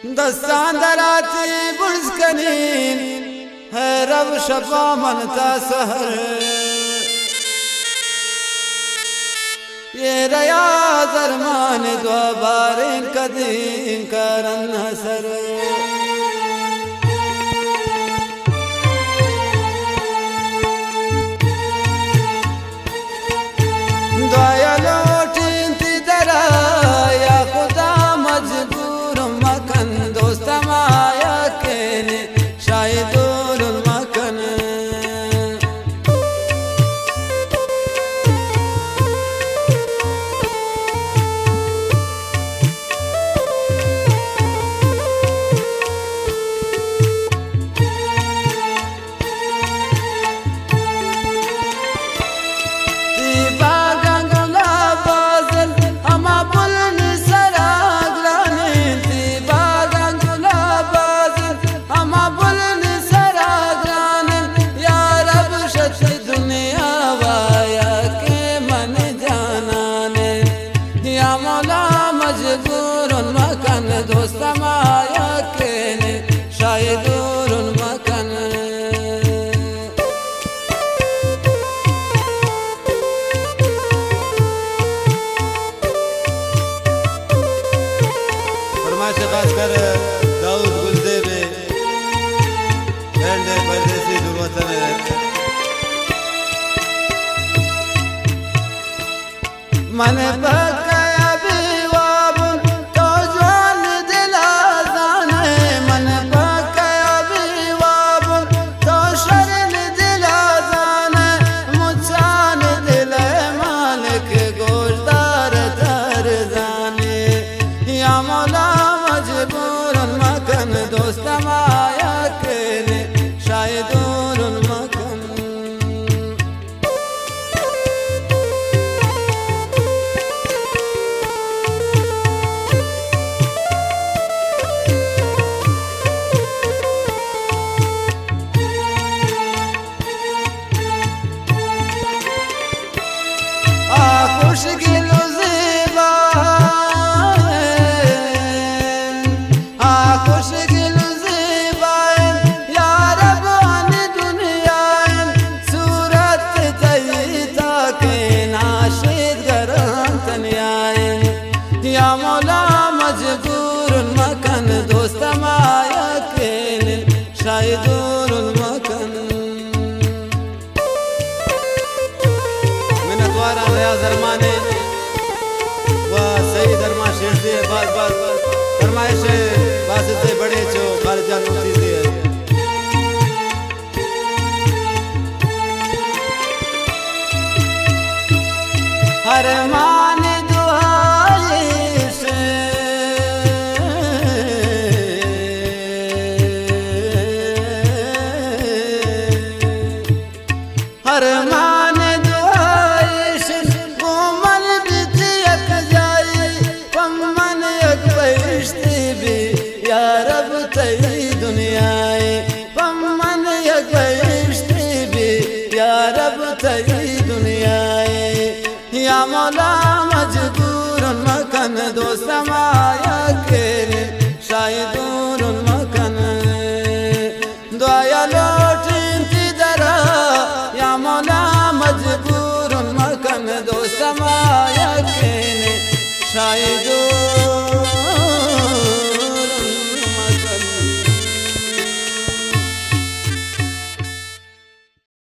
दस्तांदराती बुर्जकनीन है रब शफा मनता सहर ये रया जरमान द्वाबारे कदीम करन हसर द्वाया लोटिंती दरा या खुदा मजबूर मकन दोस्त माया केने शायदूर मकन दोस्त माया केने शायदूर मकन फरमाइश खासकर दाऊद गुलदेवे बैंड परदेसी दुर्वतन मन बकाया बीवाबुन तो जान दिला जाने मन बकाया बीवाबुन तो शरण दिला जाने मुचान दिले मालिक गोशदार तर जाने या मौला मजबूर मकन दोस्त माया केने शायदूर मकन या मौला मजबूर मकन दोस्त माया केने शायदूर मकन मिन्नतवारा रया जरमाने व सही दरमा शेर से बात बात फरमाइश बात से बड़े चो खालिजा नूसी से हर मान हर मान दुआइश कोमल बितियक जाई पमन यक बहिश्ती भी या रब तई दुनियाए पमन यक बहिश्ती भी या रब तई दुनियाए या मौला मजबूर मकन दोस्त माया केने शायदूर मकन द्वाया लोटिंती दरा या मौला मजबूर मकन दोस्त माया केने शायदूर